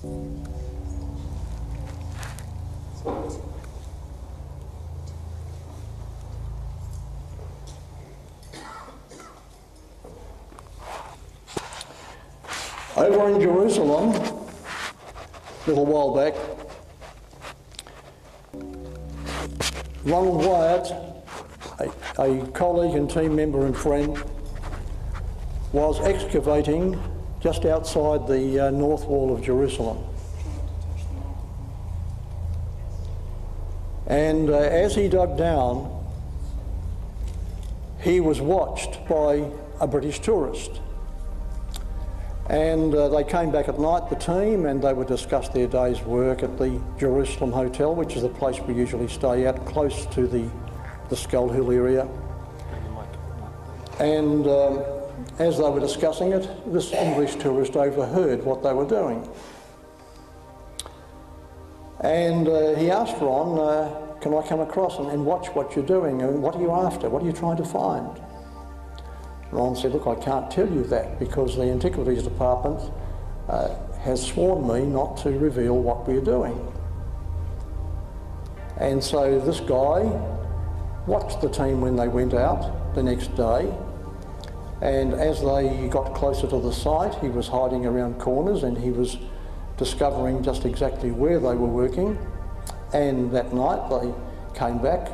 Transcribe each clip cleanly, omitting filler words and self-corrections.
Over in Jerusalem, a little while back, Ron Wyatt, a colleague and team member and friend, was excavating just outside the north wall of Jerusalem. And as he dug down, he was watched by a British tourist. And they came back at night, the team, and they would discuss their day's work at the Jerusalem Hotel, which is the place we usually stay at, close to the Skull Hill area. And as they were discussing it, this English tourist overheard what they were doing. And he asked Ron, can I come across and watch what you're doing, and what are you after, what are you trying to find? Ron said, look, I can't tell you that because the Antiquities Department has sworn me not to reveal what we're doing. And so this guy watched the team when they went out the next day, and as they got closer to the site, he was hiding around corners and he was discovering just exactly where they were working. And that night they came back,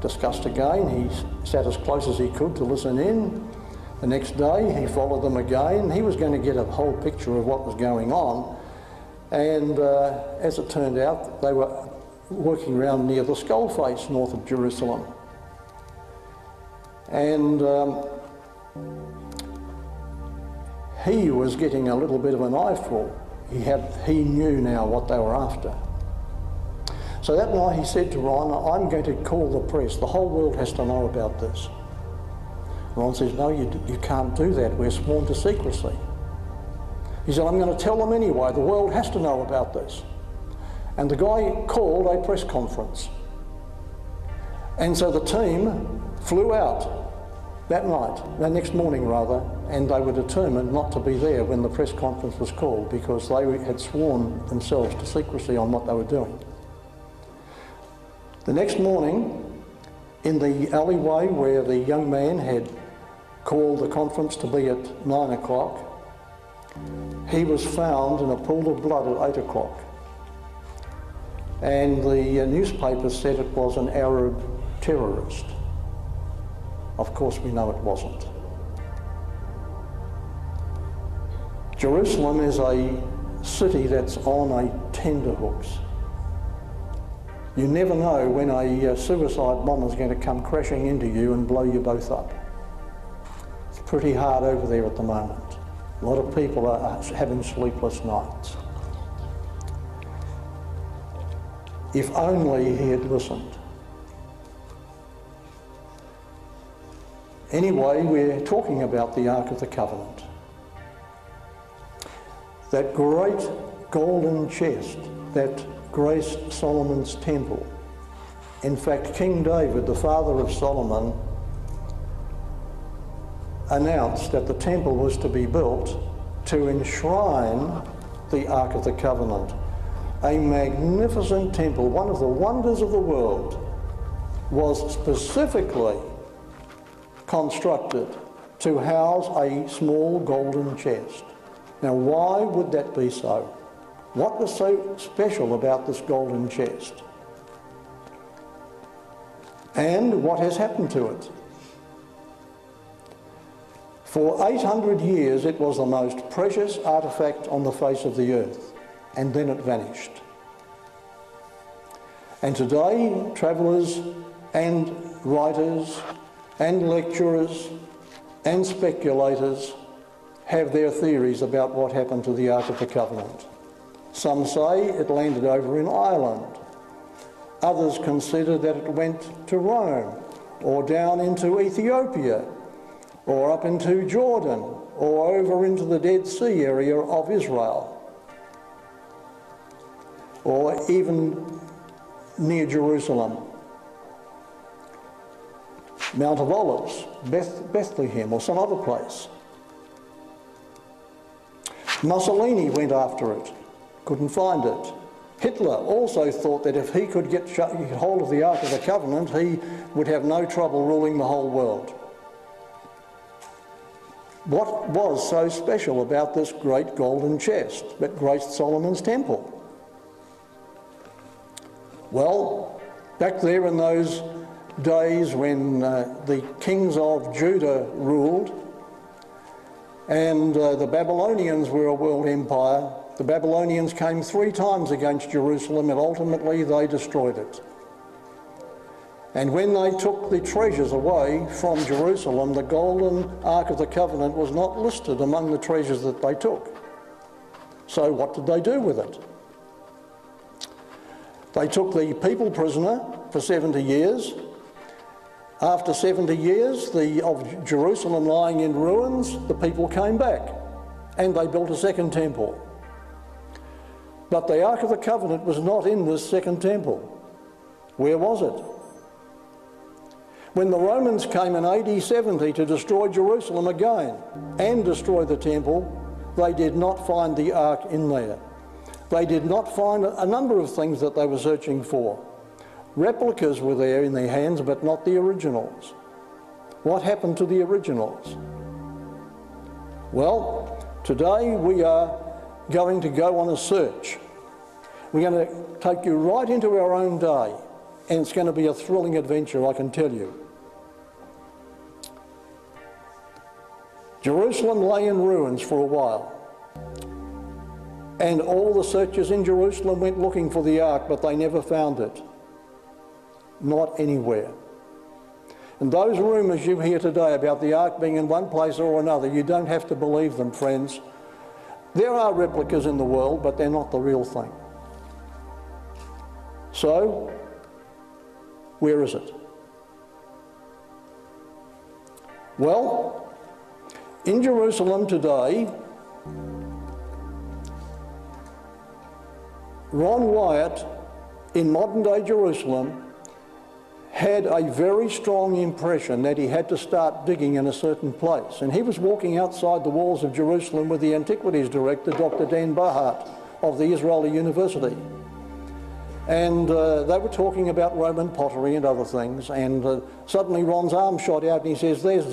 discussed again. He sat as close as he could to listen in. The next day he followed them again. He was going to get a whole picture of what was going on. And as it turned out, they were working around near the skull face north of Jerusalem. And he was getting a little bit of an eyeful. He knew now what they were after. So that night he said to Ron, I'm going to call the press. The whole world has to know about this. Ron says, no, you can't do that. We're sworn to secrecy. He said, I'm going to tell them anyway. The world has to know about this. And the guy called a press conference. And so the team flew out that night, the next morning rather, and they were determined not to be there when the press conference was called because they had sworn themselves to secrecy on what they were doing. The next morning, in the alleyway where the young man had called the conference to be at 9 o'clock, he was found in a pool of blood at 8 o'clock. And the newspapers said it was an Arab terrorist. Of course, we know it wasn't. Jerusalem is a city that's on a tenterhooks. You never know when a suicide bomber is going to come crashing into you and blow you both up. It's pretty hard over there at the moment. A lot of people are having sleepless nights. If only he had listened. Anyway, we're talking about the Ark of the Covenant. That great golden chest that graced Solomon's temple. In fact, King David, the father of Solomon, announced that the temple was to be built to enshrine the Ark of the Covenant. A magnificent temple, one of the wonders of the world, was specifically constructed to house a small golden chest. Now, why would that be so? What was so special about this golden chest? And what has happened to it? For 800 years it was the most precious artefact on the face of the earth, and then it vanished. And today, travellers and writers and lecturers and speculators have their theories about what happened to the Ark of the Covenant. Some say it landed over in Ireland. Others consider that it went to Rome, or down into Ethiopia, or up into Jordan, or over into the Dead Sea area of Israel, or even near Jerusalem. Mount of Olives, Bethlehem, or some other place. Mussolini went after it. couldn't find it. Hitler also thought that if he could get hold of the Ark of the Covenant, he would have no trouble ruling the whole world. What was so special about this great golden chest that graced Solomon's temple? Well, back there in those days when the kings of Judah ruled and the Babylonians were a world empire, the Babylonians came 3 times against Jerusalem and ultimately they destroyed it. And when they took the treasures away from Jerusalem, the golden Ark of the Covenant was not listed among the treasures that they took. So what did they do with it? They took the people prisoner for 70 years. After 70 years of Jerusalem lying in ruins, the people came back and they built a second temple. But the Ark of the Covenant was not in this second temple. Where was it? When the Romans came in AD 70 to destroy Jerusalem again and destroy the temple, they did not find the Ark in there. They did not find a number of things that they were searching for. Replicas were there in their hands, but not the originals. What happened to the originals? Well, today we are going to go on a search. We're going to take you right into our own day, and it's going to be a thrilling adventure, I can tell you. Jerusalem lay in ruins for a while, and all the searchers in Jerusalem went looking for the Ark, but they never found it. Not anywhere. And those rumours you hear today about the Ark being in one place or another, you don't have to believe them, friends. There are replicas in the world, but they're not the real thing. So, where is it? Well, in Jerusalem today, Ron Wyatt, in modern-day Jerusalem, had a very strong impression that he had to start digging in a certain place. And he was walking outside the walls of Jerusalem with the Antiquities Director, Dr. Dan Bahart, of the Israeli University. And they were talking about Roman pottery and other things, and suddenly Ron's arm shot out and he says, there's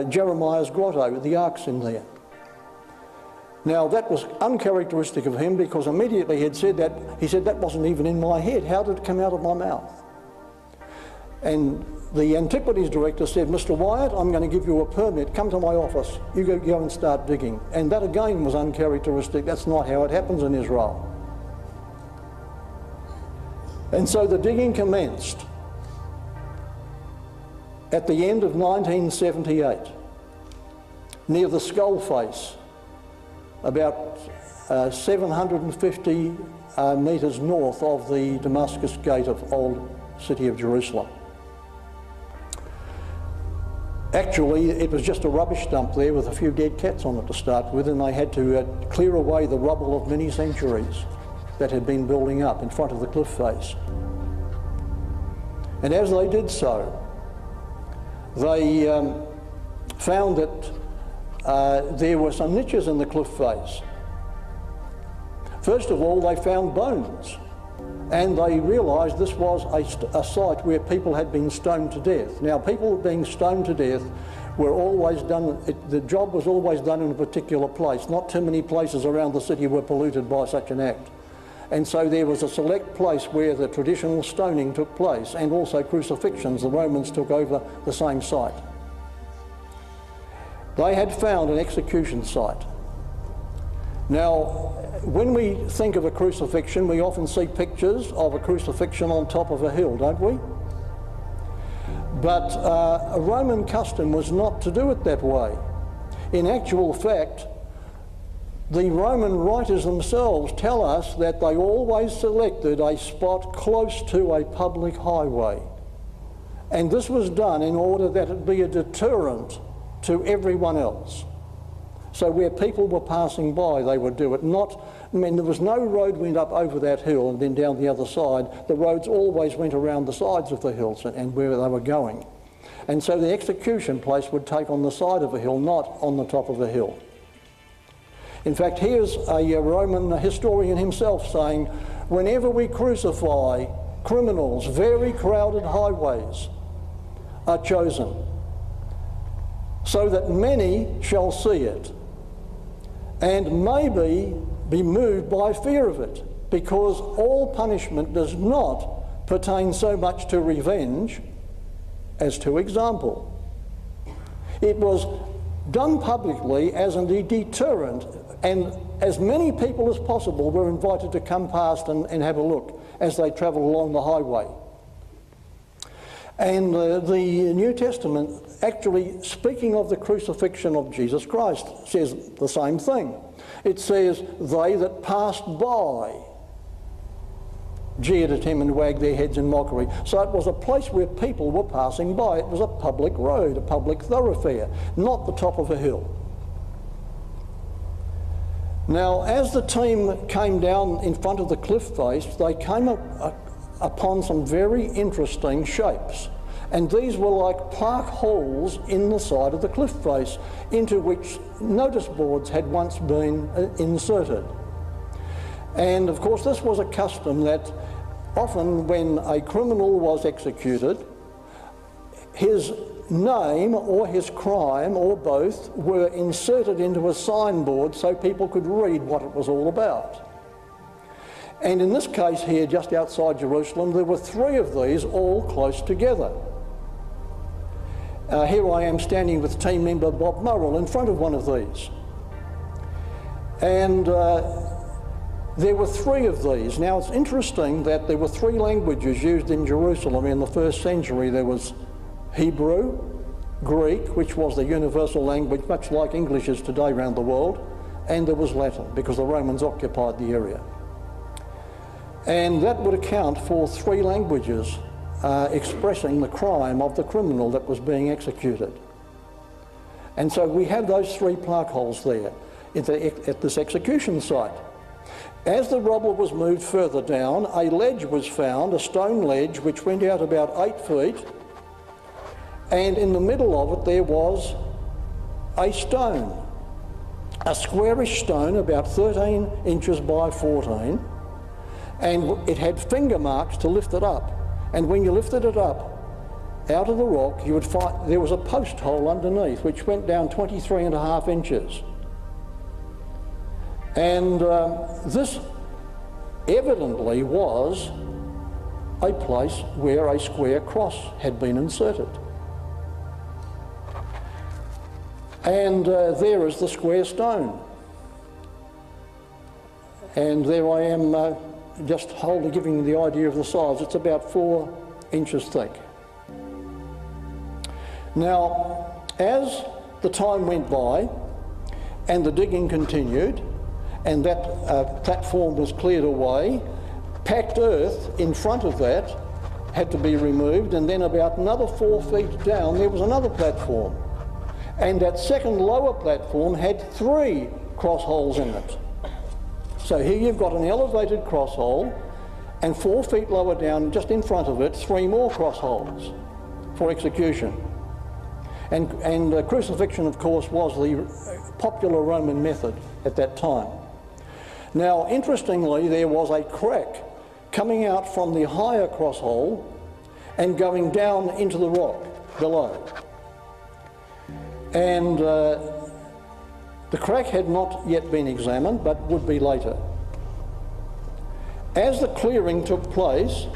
Jeremiah's grotto, the Ark's in there. Now that was uncharacteristic of him, because immediately he said that wasn't even in my head. How did it come out of my mouth? And the Antiquities Director said, Mr. Wyatt, I'm going to give you a permit. Come to my office. You go and start digging. And that again was uncharacteristic. That's not how it happens in Israel. And so the digging commenced at the end of 1978, near the skull face, about 750 metres north of the Damascus Gate of Old City of Jerusalem. Actually, it was just a rubbish dump there with a few dead cats on it to start with, and they had to clear away the rubble of many centuries that had been building up in front of the cliff face. And as they did so, they found that there were some niches in the cliff face. First of all, they found bones, and they realised this was a site where people had been stoned to death. Now, people being stoned to death were always done, the job was always done in a particular place. Not too many places around the city were polluted by such an act. And so there was a select place where the traditional stoning took place, and also crucifixions. The Romans took over the same site. They had found an execution site. Now, when we think of a crucifixion, we often see pictures of a crucifixion on top of a hill, don't we? But a Roman custom was not to do it that way. In actual fact, the Roman writers themselves tell us that they always selected a spot close to a public highway. And this was done in order that it be a deterrent to everyone else. So where people were passing by, they would do it. There was no road went up over that hill and then down the other side. The roads always went around the sides of the hills and where they were going. And so the execution place would take on the side of a hill, not on the top of a hill. In fact, here's a Roman historian himself saying, whenever we crucify criminals, very crowded highways are chosen, so that many shall see it, and maybe be moved by fear of it, because all punishment does not pertain so much to revenge as to example. It was done publicly as a deterrent, and as many people as possible were invited to come past and have a look as they travelled along the highway. And the New Testament, actually speaking of the crucifixion of Jesus Christ, says the same thing. It says, they that passed by jeered at him and wagged their heads in mockery. So it was a place where people were passing by. It was a public road, a public thoroughfare, not the top of a hill. Now, as the team came down in front of the cliff face, they came upon some very interesting shapes. And these were like plaque holes in the side of the cliff face into which notice boards had once been inserted. And of course this was a custom that often when a criminal was executed, his name or his crime or both were inserted into a signboard so people could read what it was all about. And in this case here, just outside Jerusalem, there were 3 of these all close together. Here I am standing with team member Bob Murrell in front of one of these. And there were 3 of these. Now it's interesting that there were 3 languages used in Jerusalem in the 1st century. There was Hebrew, Greek, which was the universal language, much like English is today around the world, and there was Latin, because the Romans occupied the area. And that would account for 3 languages expressing the crime of the criminal that was being executed. And so we have those 3 plaque holes there at this execution site. As the rubble was moved further down, a ledge was found, a stone ledge, which went out about 8 feet, and in the middle of it there was a stone, a squarish stone about 13 inches by 14, and it had finger marks to lift it up. And when you lifted it up out of the rock, you would find there was a post hole underneath which went down 23.5 inches. And this evidently was a place where a square cross had been inserted. And there is the square stone. And there I am just giving you the idea of the size. It's about 4 inches thick. Now, as the time went by and the digging continued, and that platform was cleared away, packed earth in front of that had to be removed, and then about another 4 feet down there was another platform. And that second lower platform had 3 cross holes in it. So here you've got an elevated cross hole, and 4 feet lower down, just in front of it, 3 more cross holes for execution. And crucifixion, of course, was the popular Roman method at that time. Now, interestingly, there was a crack coming out from the higher cross hole and going down into the rock below. And the crack had not yet been examined, but would be later. As the clearing took place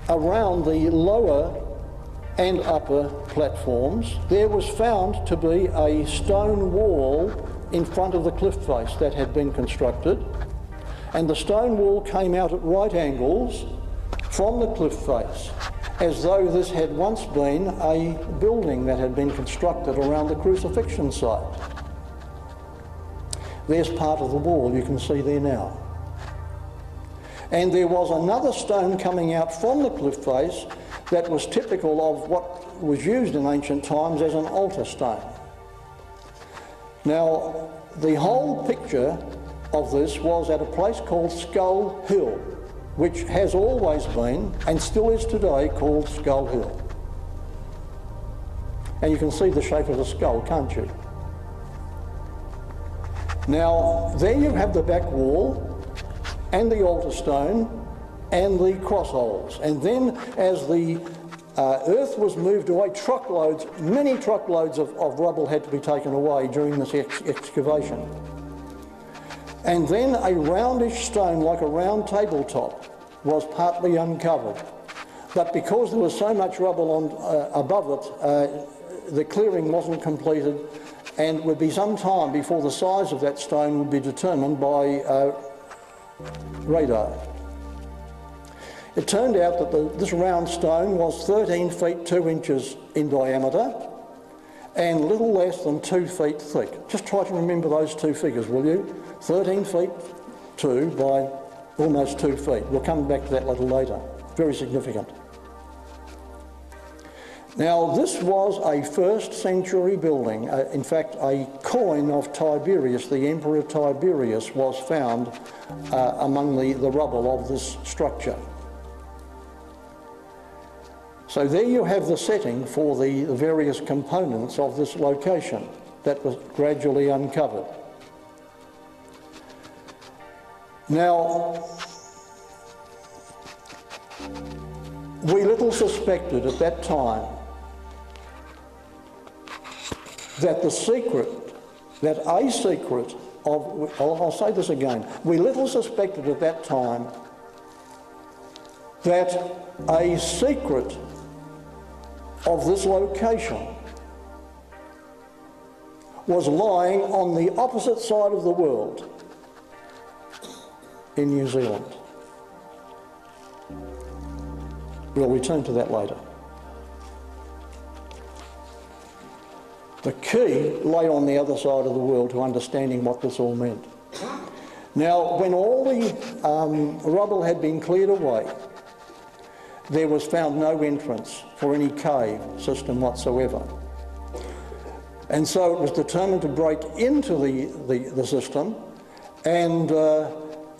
around the lower and upper platforms, there was found to be a stone wall in front of the cliff face that had been constructed, and the stone wall came out at right angles from the cliff face, as though this had once been a building that had been constructed around the crucifixion site. There's part of the wall you can see there now. And there was another stone coming out from the cliff face that was typical of what was used in ancient times as an altar stone. Now, the whole picture of this was at a place called Skull Hill, which has always been, and still is today, called Skull Hill. And you can see the shape of the skull, can't you? Now, there you have the back wall and the altar stone and the cross holes. And then as the earth was moved away, truckloads, many truckloads of rubble had to be taken away during this excavation. And then a roundish stone, like a round tabletop, was partly uncovered. But because there was so much rubble above it, the clearing wasn't completed, and it would be some time before the size of that stone would be determined by radar. It turned out that this round stone was 13 feet 2 inches in diameter and little less than 2 feet thick. Just try to remember those two figures, will you? 13 feet 2 by almost 2 feet. We'll come back to that a little later. Very significant. Now, this was a 1st century building. In fact, a coin of Tiberius, the Emperor Tiberius, was found among the rubble of this structure. So there you have the setting for the various components of this location that was gradually uncovered. Now, we little suspected at that time that a secret of, I'll say this again, we little suspected at that time that a secret of this location was lying on the opposite side of the world in New Zealand. We'll return to that later. The key lay on the other side of the world to understanding what this all meant. Now, when all the rubble had been cleared away, there was found no entrance for any cave system whatsoever. And so it was determined to break into the system, and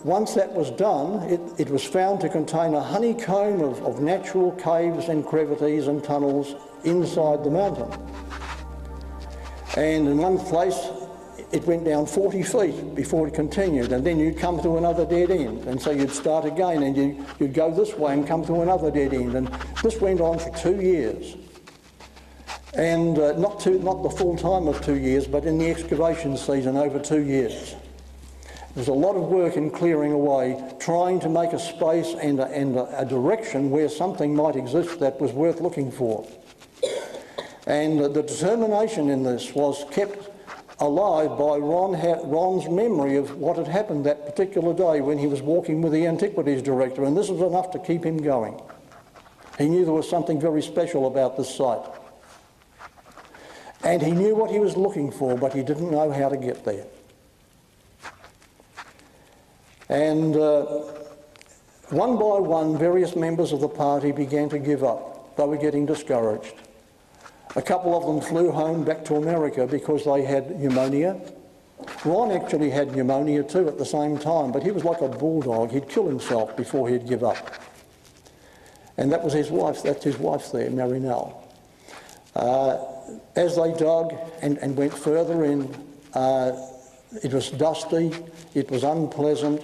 once that was done, it was found to contain a honeycomb of natural caves and crevices and tunnels inside the mountain. And in one place, it went down 40 feet before it continued, and then you'd come to another dead end, and so you'd start again, and you'd go this way and come to another dead end, and this went on for 2 years. And not the full time of 2 years, but in the excavation season over 2 years. There's a lot of work in clearing away, trying to make a space and a direction where something might exist that was worth looking for. And the determination in this was kept alive by Ron's memory of what had happened that particular day when he was walking with the Antiquities Director, and this was enough to keep him going. He knew there was something very special about this site. And he knew what he was looking for, but he didn't know how to get there. And one by one, various members of the party began to give up. They were getting discouraged. A couple of them flew home back to America because they had pneumonia. Ron actually had pneumonia too at the same time, but he was like a bulldog. He'd kill himself before he'd give up. And that was his wife. That's his wife there, Marinelle. As they dug and went further in, it was dusty, it was unpleasant,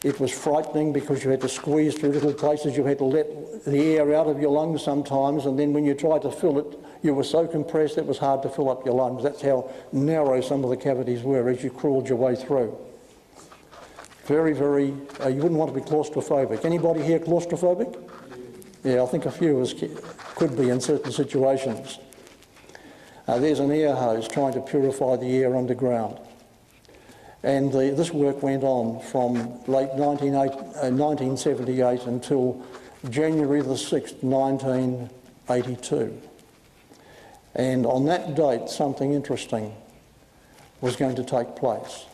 it was frightening because you had to squeeze through little places, you had to let the air out of your lungs sometimes, and then when you tried to fill it, you were so compressed it was hard to fill up your lungs. That's how narrow some of the cavities were as you crawled your way through. Very, very, you wouldn't want to be claustrophobic. Anybody here claustrophobic? Yeah, I think a few of us could be in certain situations. There's an air hose trying to purify the air underground. And this work went on from late 1978 until January the 6th, 1982. And on that date, something interesting was going to take place.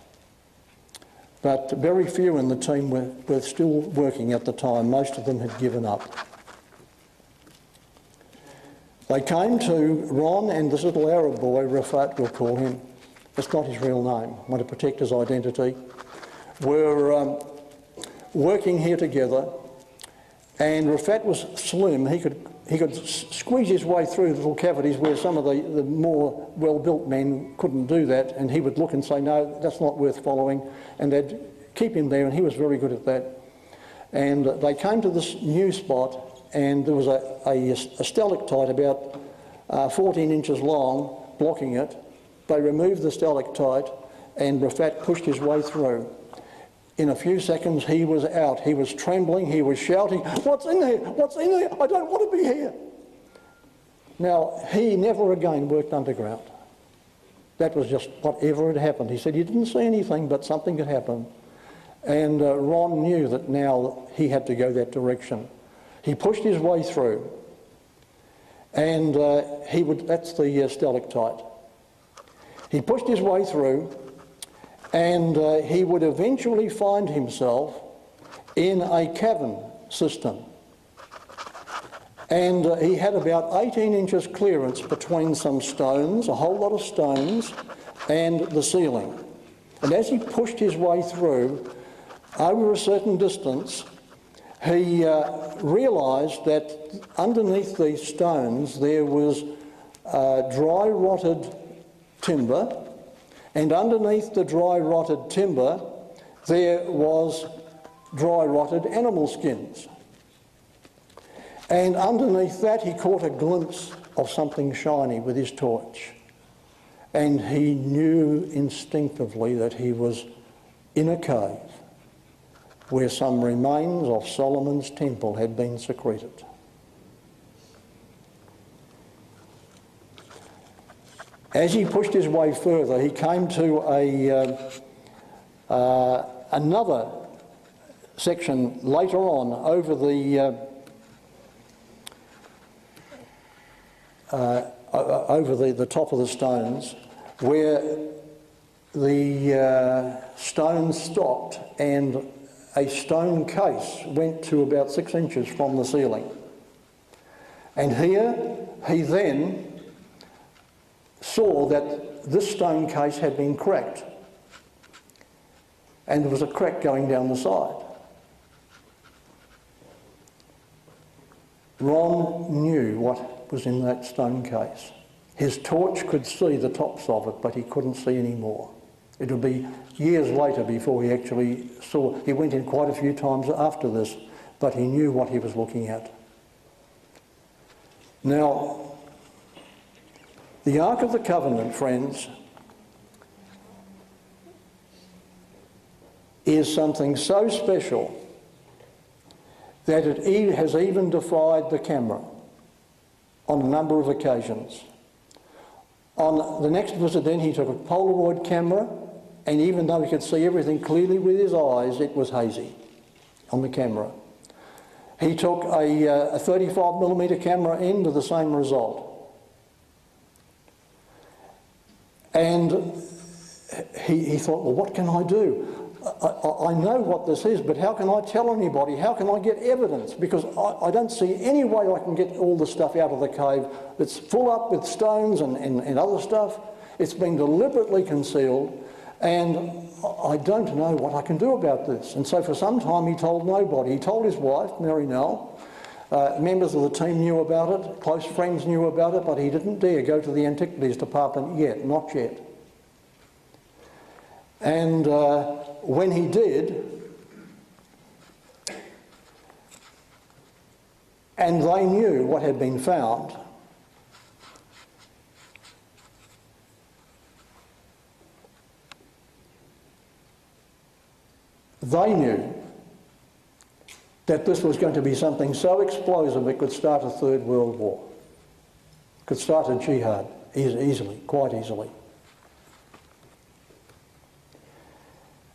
But very few in the team were still working at the time. Most of them had given up. They came to Ron and this little Arab boy, Rafat, we'll call him. That's not his real name. I want to protect his identity. We're working here together, and Rafat was slim. he could squeeze his way through little cavities where some of the more well-built men couldn't do that, and he would look and say, no, that's not worth following, and they'd keep him there, and he was very good at that. And they came to this new spot, and there was a stalactite about 14 inches long blocking it. They removed the stalactite, and Rafat pushed his way through. In a few seconds he was out. He was trembling, he was shouting, "What's in there? What's in there? I don't want to be here." Now, he never again worked underground. That was just whatever had happened. He said he didn't see anything, but something had happened. And Ron knew that now he had to go that direction. He pushed his way through, and that's the stalactite. He pushed his way through, and he would eventually find himself in a cavern system. And he had about 18 inches clearance between some stones, a whole lot of stones, and the ceiling. And as he pushed his way through, over a certain distance, he realised that underneath these stones there was dry rotted timber, and underneath the dry rotted timber there was dry rotted animal skins. And underneath that he caught a glimpse of something shiny with his torch. And he knew instinctively that he was in a cave where some remains of Solomon's temple had been secreted. As he pushed his way further, he came to another section later on over the top of the stones, where the stones stopped and a stone case went to about 6 inches from the ceiling. And here he then saw that this stone case had been cracked, and there was a crack going down the side. Ron knew what was in that stone case. His torch could see the tops of it, but he couldn't see any more. It would be years later before he actually saw. He went in quite a few times after this, but he knew what he was looking at. Now, the Ark of the Covenant, friends, is something so special that it has even defied the camera on a number of occasions. On the next visit then, he took a Polaroid camera, and even though he could see everything clearly with his eyes, it was hazy on the camera. He took a 35mm camera in to the same result. And he thought, well, what can I do? I know what this is, but how can I tell anybody? How can I get evidence? Because I don't see any way I can get all the stuff out of the cave. It's full up with stones and other stuff. It's been deliberately concealed, and I don't know what I can do about this. And so for some time he told nobody. He told his wife, Mary Nell. Members of the team knew about it, close friends knew about it, but he didn't dare go to the Antiquities Department yet, not yet. And when he did, and they knew what had been found, they knew that this was going to be something so explosive it could start a Third World War. Could start a jihad easily, quite easily.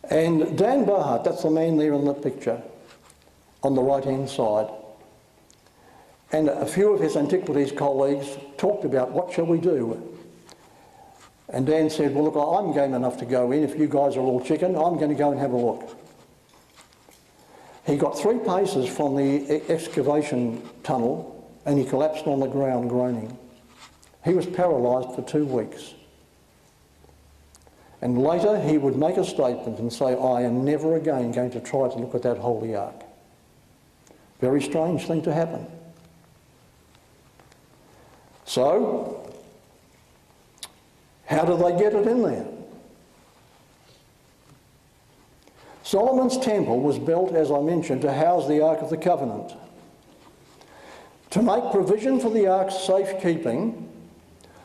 And Dan Barhart, that's the man there in the picture, on the right-hand side, and a few of his antiquities colleagues talked about what shall we do. And Dan said, well, look, I'm game enough to go in. If you guys are all chicken, I'm going to go and have a look. He got 3 paces from the excavation tunnel and he collapsed on the ground groaning. He was paralysed for 2 weeks. And later he would make a statement and say, I am never again going to try to look at that Holy Ark. Very strange thing to happen. So, how do they get it in there? Solomon's temple was built, as I mentioned, to house the Ark of the Covenant. To make provision for the Ark's safekeeping,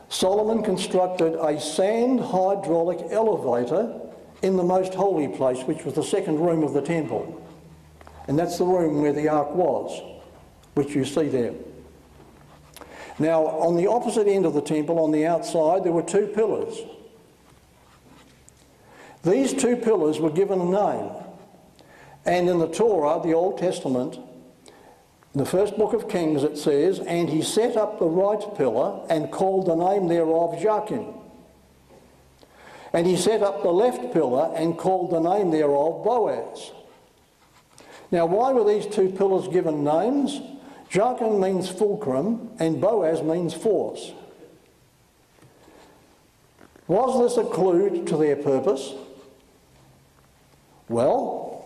Solomon constructed a sand hydraulic elevator in the most holy place, which was the second room of the temple. And that's the room where the Ark was, which you see there. Now, on the opposite end of the temple, on the outside, there were two pillars. These two pillars were given a name. And in the Torah, the Old Testament, in the first book of Kings, it says, "And he set up the right pillar and called the name thereof Jachin. And he set up the left pillar and called the name thereof Boaz." Now, why were these two pillars given names? Jachin means fulcrum and Boaz means force. Was this a clue to their purpose? Well,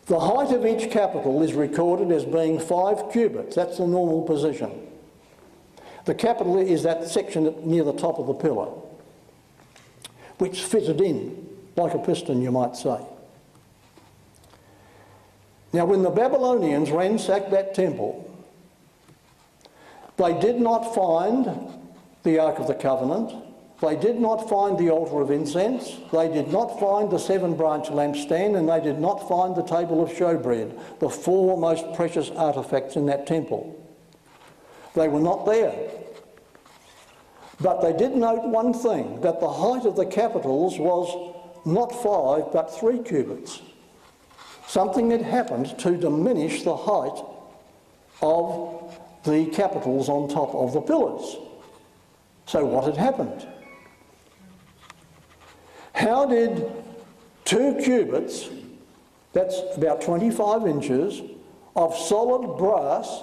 the height of each capital is recorded as being 5 cubits. That's the normal position. The capital is that section near the top of the pillar, which fitted in, like a piston, you might say. Now, when the Babylonians ransacked that temple, they did not find the Ark of the Covenant, they did not find the altar of incense, they did not find the 7-branch lampstand, and they did not find the table of showbread, the 4 most precious artefacts in that temple. They were not there. But they did note one thing, that the height of the capitals was not 5 but 3 cubits. Something had happened to diminish the height of the capitals on top of the pillars. So what had happened? How did 2 cubits, that's about 25 inches, of solid brass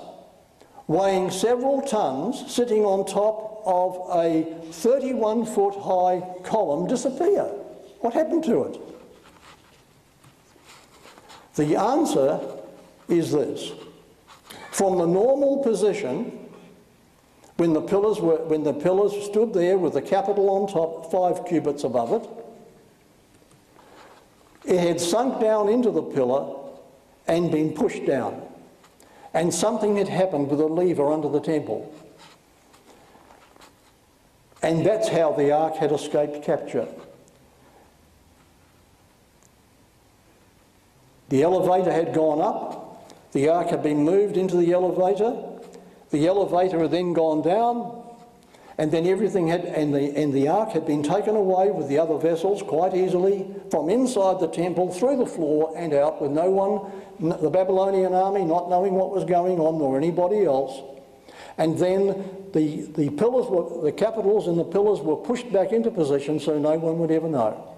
weighing several tons sitting on top of a 31-foot high column disappear? What happened to it? The answer is this. From the normal position, when the pillars stood there with the capital on top, 5 cubits above it, it had sunk down into the pillar and been pushed down. And something had happened with a lever under the temple. And that's how the Ark had escaped capture. The elevator had gone up, the Ark had been moved into the elevator had then gone down, and then everything had, and the Ark had been taken away with the other vessels quite easily from inside the temple, through the floor and out, with no one, the Babylonian army not knowing what was going on, nor anybody else. And then the pillars were, the capitals and the pillars were pushed back into position so no one would ever know.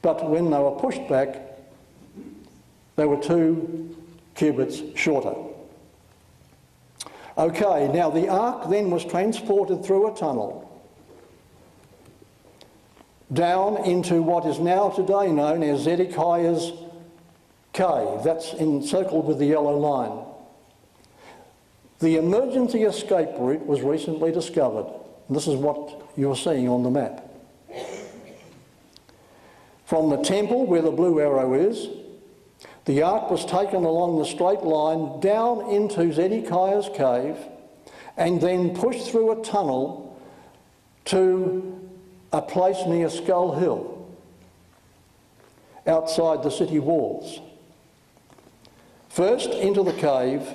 But when they were pushed back, they were 2 cubits shorter. Okay, now the Ark then was transported through a tunnel down into what is now today known as Zedekiah's cave. That's encircled with the yellow line. The emergency escape route was recently discovered. And this is what you're seeing on the map. From the temple, where the blue arrow is, the Ark was taken along the straight line down into Zedekiah's cave and then pushed through a tunnel to a place near Skull Hill, outside the city walls. First into the cave,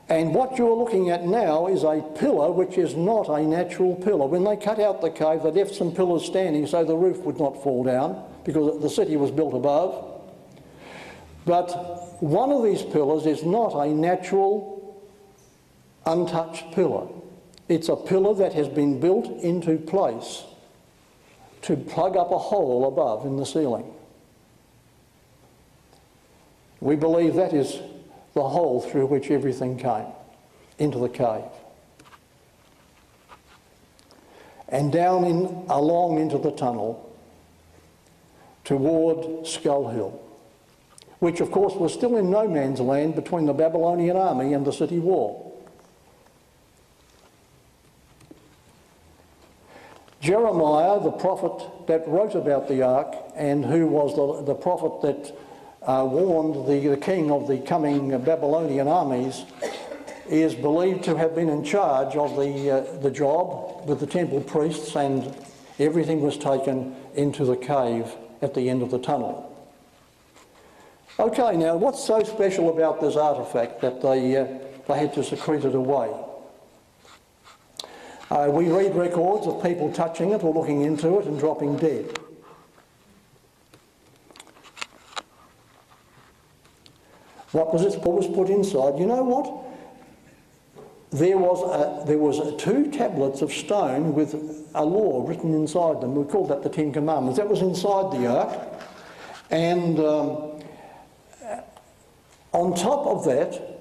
and what you're looking at now is a pillar which is not a natural pillar. When they cut out the cave, they left some pillars standing so the roof would not fall down, because the city was built above. But one of these pillars is not a natural, untouched pillar. It's a pillar that has been built into place to plug up a hole above in the ceiling. We believe that is the hole through which everything came into the cave. And down along into the tunnel toward Skull Hill, which of course was still in no man's land between the Babylonian army and the city wall. Jeremiah, the prophet that wrote about the ark and who was the prophet that warned the king of the coming Babylonian armies, is believed to have been in charge of the job with the temple priests, and everything was taken into the cave at the end of the tunnel. Okay, now what's so special about this artefact that they had to secrete it away? We read records of people touching it or looking into it and dropping dead. What was put inside? You know what? There was 2 tablets of stone with a law written inside them. We called that the 10 Commandments. That was inside the ark. And on top of that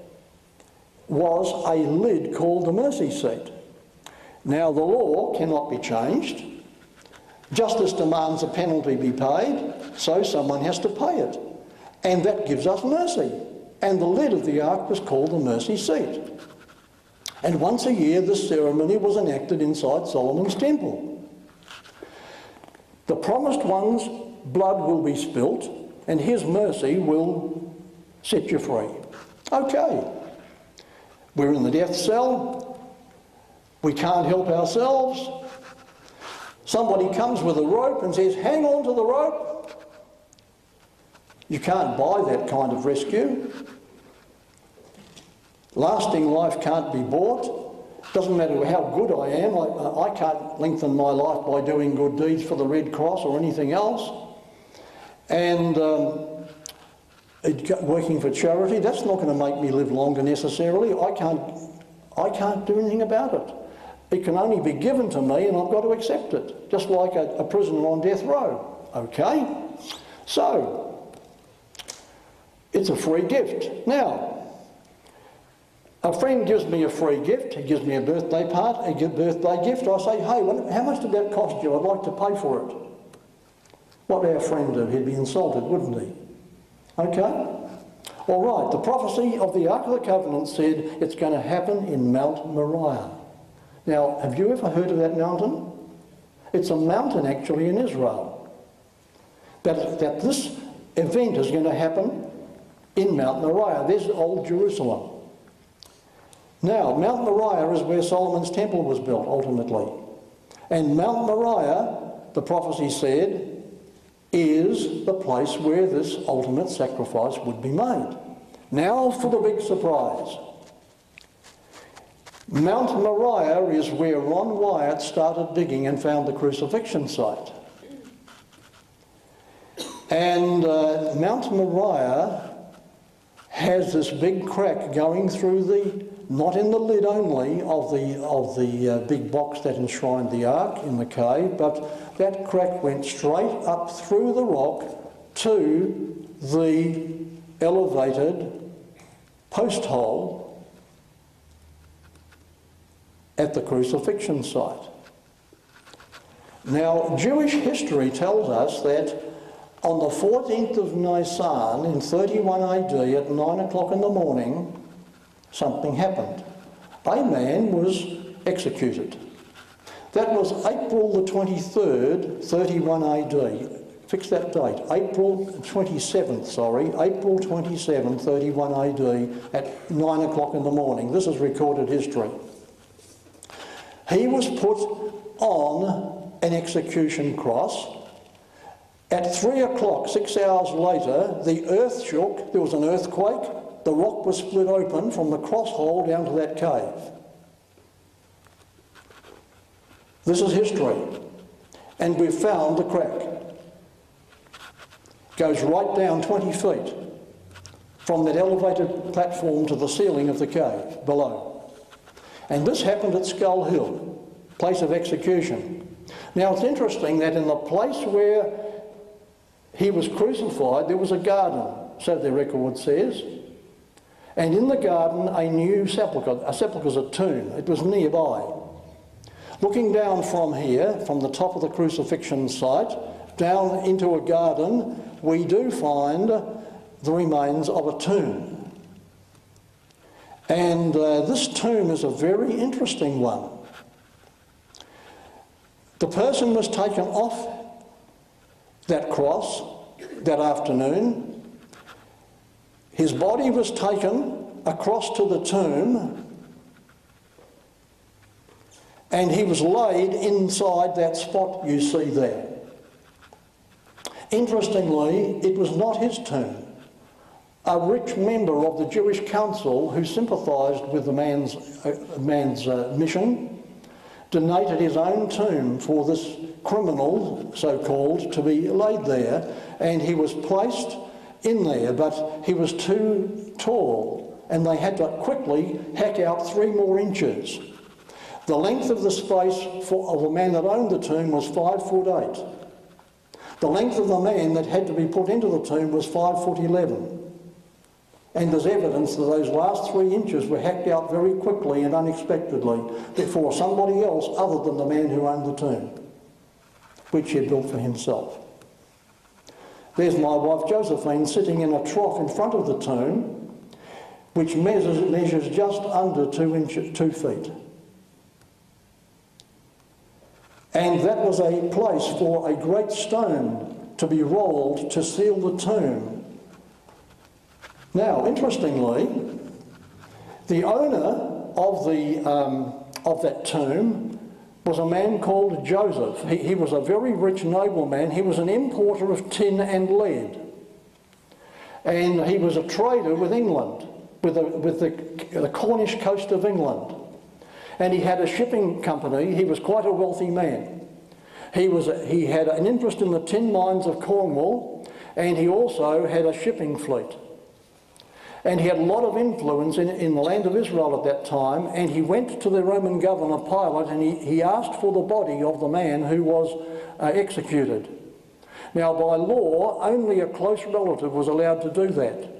was a lid called the mercy seat. Now the law cannot be changed. Justice demands a penalty be paid, so someone has to pay it. And that gives us mercy. And the lid of the ark was called the mercy seat. And once a year this ceremony was enacted inside Solomon's temple. The promised one's blood will be spilt and his mercy will set you free. Okay, we're in the death cell. We can't help ourselves. Somebody comes with a rope and says, hang on to the rope. You can't buy that kind of rescue. Lasting life can't be bought. Doesn't matter how good I am. I can't lengthen my life by doing good deeds for the Red Cross or anything else. And working for charity, that's not going to make me live longer necessarily. I can't do anything about it. It can only be given to me and I've got to accept it, just like a prisoner on death row. Okay? So, it's a free gift. Now, a friend gives me a free gift, he gives me a birthday gift. I say, hey, how much did that cost you? I'd like to pay for it. What would our friend do? He'd be insulted, wouldn't he? Okay? All right, the prophecy of the Ark of the Covenant said it's going to happen in Mount Moriah. Now, have you ever heard of that mountain? It's a mountain actually in Israel. That this event is going to happen in Mount Moriah. There's Old Jerusalem. Now, Mount Moriah is where Solomon's temple was built ultimately. And Mount Moriah, the prophecy said, is the place where this ultimate sacrifice would be made. Now for the big surprise. Mount Moriah is where Ron Wyatt started digging and found the crucifixion site. And Mount Moriah has this big crack going through not in the lid only of the big box that enshrined the ark in the cave, but that crack went straight up through the rock to the elevated post hole at the crucifixion site. Now, Jewish history tells us that on the 14th of Nisan in 31 AD at 9 o'clock in the morning, something happened. A man was executed. That was April the 23rd, 31 AD. Fix that date. April 27th, April 27, 31 AD at 9 o'clock in the morning. This is recorded history. He was put on an execution cross. At 3 o'clock, 6 hours later, the earth shook, there was an earthquake, the rock was split open from the cross hole down to that cave. This is history. And we've found the crack. Goes right down 20 feet from that elevated platform to the ceiling of the cave below. And this happened at Skull Hill, place of execution. Now it's interesting that in the place where he was crucified, there was a garden, so the record says. And in the garden, a new sepulchre. A sepulchre is a tomb. It was nearby. Looking down from here, from the top of the crucifixion site, down into a garden, we do find the remains of a tomb. And this tomb is a very interesting one. The person was taken off that cross that afternoon. His body was taken across to the tomb, and he was laid inside that spot you see there. Interestingly, it was not his tomb. A rich member of the Jewish council who sympathised with the man's mission donated his own tomb for this criminal, so-called, to be laid there, and he was placed in there, but he was too tall, and they had to quickly hack out 3 more inches. The length of the space of the man that owned the tomb was 5'8". The length of the man that had to be put into the tomb was 5'11". And there's evidence that those last 3 inches were hacked out very quickly and unexpectedly before somebody else other than the man who owned the tomb, which he had built for himself. There's my wife Josephine sitting in a trough in front of the tomb, which measures just under 2 feet. And that was a place for a great stone to be rolled to seal the tomb. Now, interestingly, the owner of that tomb was a man called Joseph. He was a very rich nobleman. He was an importer of tin and lead. And he was a trader with England, with the Cornish coast of England. And he had a shipping company. He was quite a wealthy man. He had an interest in the tin mines of Cornwall, and he also had a shipping fleet. And he had a lot of influence in the land of Israel at that time, and he went to the Roman governor Pilate and he asked for the body of the man who was executed. Now, by law, only a close relative was allowed to do that.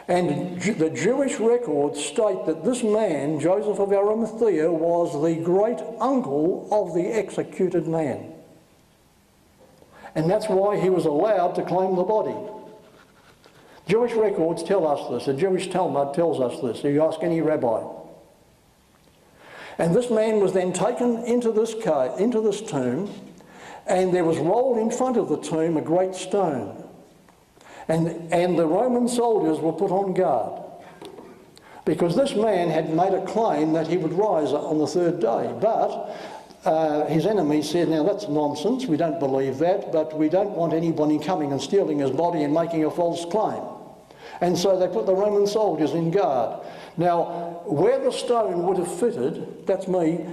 And the Jewish records state that this man, Joseph of Arimathea, was the great uncle of the executed man. And that's why he was allowed to claim the body. Jewish records tell us this. The Jewish Talmud tells us this. You ask any rabbi. And this man was then taken into this tomb, and there was rolled in front of the tomb a great stone. And the Roman soldiers were put on guard, because this man had made a claim that he would rise on the 3rd day. But his enemies said, now that's nonsense, we don't believe that, but we don't want anybody coming and stealing his body and making a false claim. And so they put the Roman soldiers in guard. Now, where the stone would have fitted, that's me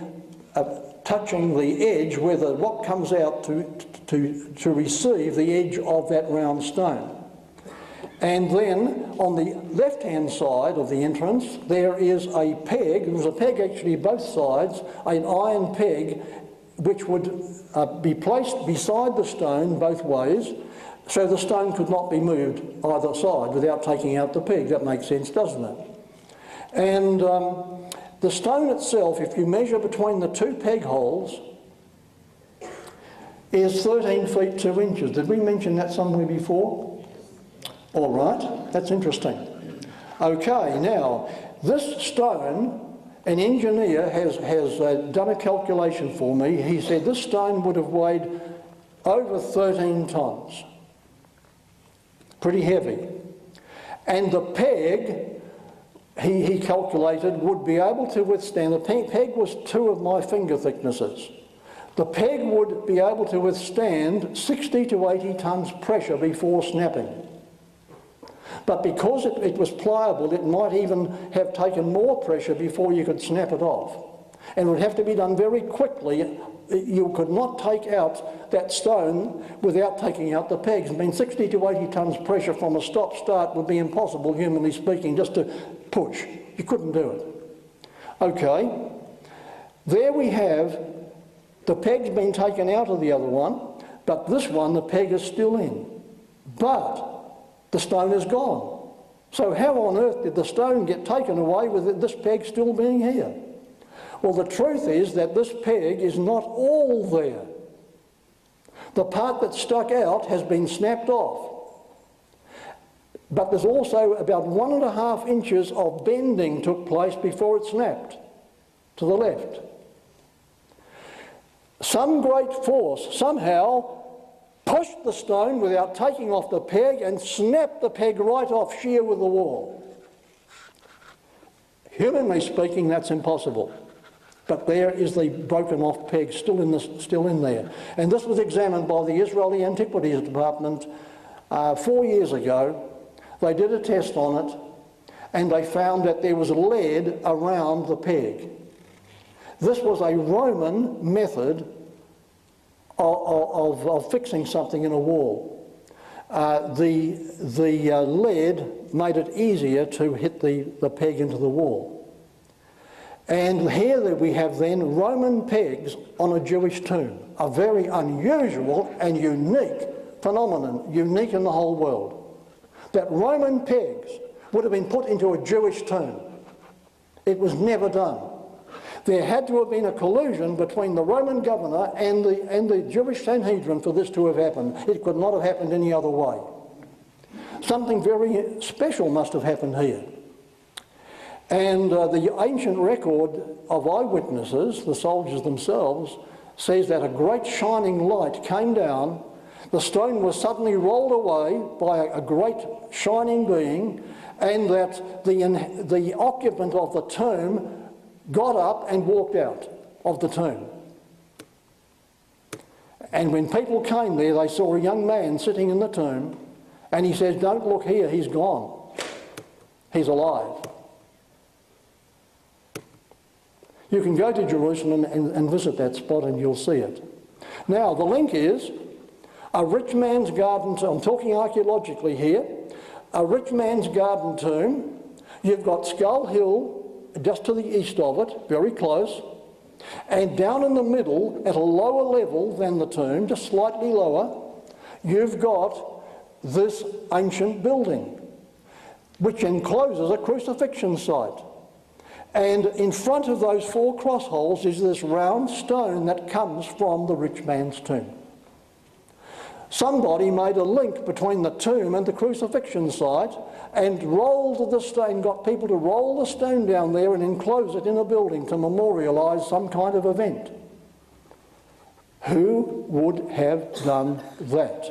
touching the edge where the rock comes out to receive the edge of that round stone. And then on the left-hand side of the entrance, there is a peg. There was a peg actually both sides, an iron peg, which would be placed beside the stone both ways, so the stone could not be moved either side without taking out the peg. That makes sense, doesn't it? And the stone itself, if you measure between the 2 peg holes, is 13 feet 2 inches. Did we mention that somewhere before? All right, that's interesting. Okay, now, this stone, an engineer has done a calculation for me. He said this stone would have weighed over 13 tonnes. Pretty heavy. And the peg, he calculated, would be able to withstand, the peg was 2 of my finger thicknesses. The peg would be able to withstand 60 to 80 tonnes pressure before snapping. But because it was pliable, it might even have taken more pressure before you could snap it off. And it would have to be done very quickly. You could not take out that stone without taking out the pegs. I mean, 60 to 80 tonnes pressure from a stop-start would be impossible, humanly speaking, just to push. You couldn't do it. Okay, there we have the peg's been taken out of the other one, but this one, the peg is still in. But the stone is gone. So how on earth did the stone get taken away with this peg still being here? Well, the truth is that this peg is not all there. The part that stuck out has been snapped off. But there's also about 1.5 inches of bending took place before it snapped to the left. Some great force somehow pushed the stone without taking off the peg and snapped the peg right off sheer with the wall. Humanly speaking, that's impossible. But there is the broken off peg still in there. And this was examined by the Israeli Antiquities Department 4 years ago. They did a test on it and they found that there was lead around the peg. This was a Roman method of fixing something in a wall. The lead made it easier to hit the peg into the wall. And here that we have then Roman pegs on a Jewish tomb, a very unusual and unique phenomenon, unique in the whole world. That Roman pegs would have been put into a Jewish tomb. It was never done. There had to have been a collusion between the Roman governor and the Jewish Sanhedrin for this to have happened. It could not have happened any other way. Something very special must have happened here. And the ancient record of eyewitnesses, the soldiers themselves, says that a great shining light came down. The stone was suddenly rolled away by a great shining being, and that the occupant of the tomb got up and walked out of the tomb. And when people came there, they saw a young man sitting in the tomb, and he says, "Don't look here, he's gone. He's alive." You can go to Jerusalem and visit that spot and you'll see it. Now, the link is a rich man's garden tomb. I'm talking archaeologically here. A rich man's garden tomb. You've got Skull Hill just to the east of it, very close. And down in the middle, at a lower level than the tomb, just slightly lower, you've got this ancient building, which encloses a crucifixion site. And in front of those 4 cross holes is this round stone that comes from the rich man's tomb. Somebody made a link between the tomb and the crucifixion site and rolled the stone, got people to roll the stone down there and enclose it in a building to memorialise some kind of event. Who would have done that?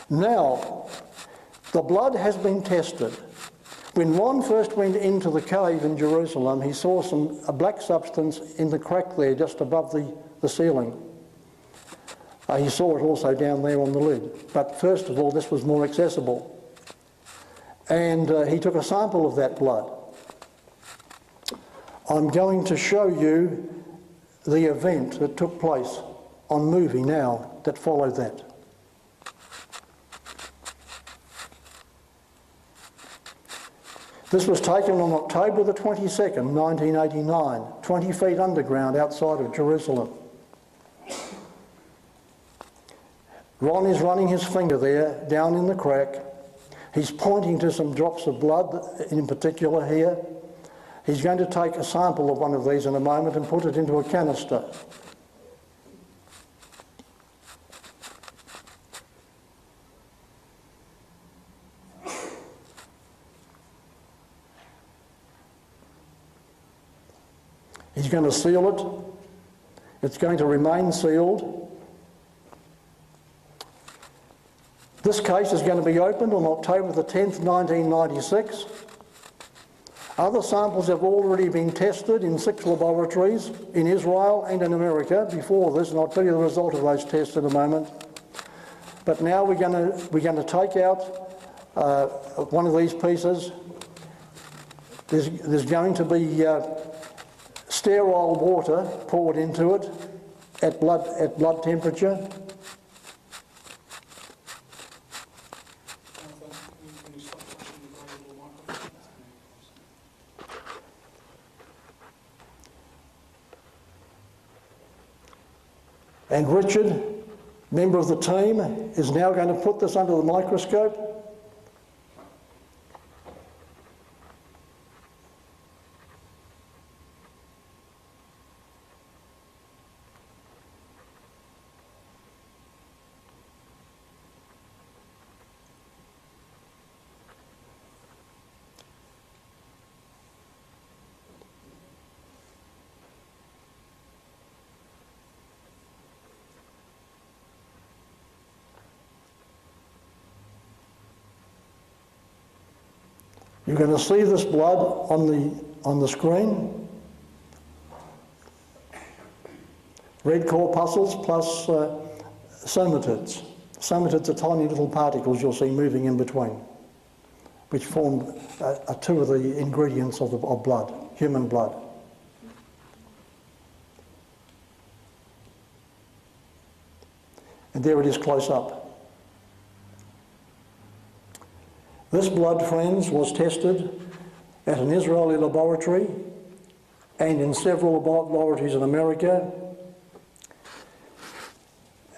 Now, the blood has been tested. When Ron first went into the cave in Jerusalem, he saw a black substance in the crack there just above the ceiling. He saw it also down there on the lid. But first of all, this was more accessible. And he took a sample of that blood. I'm going to show you the event that took place on movie now that followed that. This was taken on October the 22nd, 1989, 20 feet underground outside of Jerusalem. Ron is running his finger there, down in the crack. He's pointing to some drops of blood, in particular here. He's going to take a sample of one of these in a moment and put it into a canister. He's going to seal it. It's going to remain sealed. This case is going to be opened on October the 10th, 1996. Other samples have already been tested in 6 laboratories in Israel and in America before this, and I'll tell you the result of those tests in a moment. But now we're going to take out one of these pieces. There's going to be sterile water poured into it at blood temperature. And Richard, member of the team, is now going to put this under the microscope. You're going to see this blood on the screen. Red corpuscles plus somatids. Somatids are tiny little particles you'll see moving in between, which form two of the ingredients of blood, human blood. And there it is close up. This blood, friends, was tested at an Israeli laboratory and in several laboratories in America.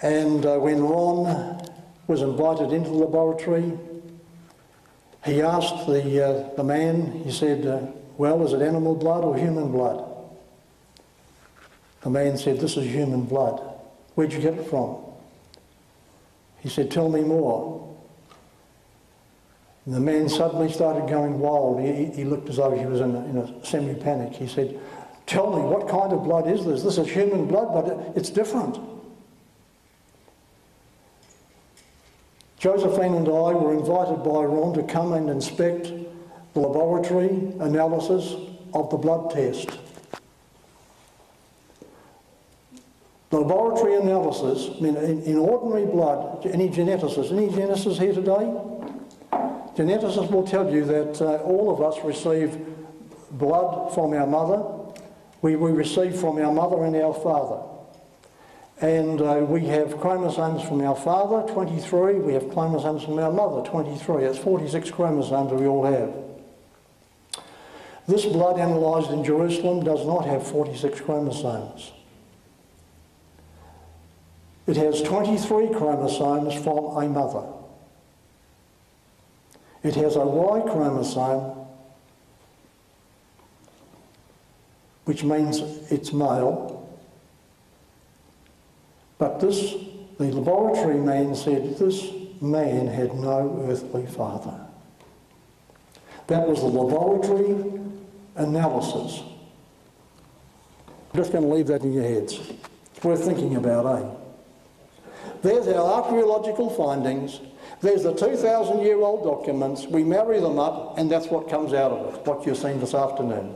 And when Ron was invited into the laboratory, he asked the man, he said, well, is it animal blood or human blood? The man said, this is human blood. Where'd you get it from? He said, tell me more. And the man suddenly started going wild. He looked as though he was in a semi-panic. He said, tell me, what kind of blood is this? This is human blood, but it's different. Josephine and I were invited by Ron to come and inspect the laboratory analysis of the blood test. The laboratory analysis, I mean, in ordinary blood, any geneticists here today? Geneticists will tell you that all of us receive blood from our mother. We receive from our mother and our father. And we have chromosomes from our father, 23. We have chromosomes from our mother, 23. That's 46 chromosomes we all have. This blood analysed in Jerusalem does not have 46 chromosomes. It has 23 chromosomes from a mother. It has a Y chromosome, which means it's male. But the laboratory man said, this man had no earthly father. That was the laboratory analysis. I'm just going to leave that in your heads. It's worth thinking about, eh? There's our archaeological findings. There's the 2,000-year-old documents. We marry them up, and that's what comes out of it, what you've seen this afternoon.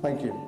Thank you.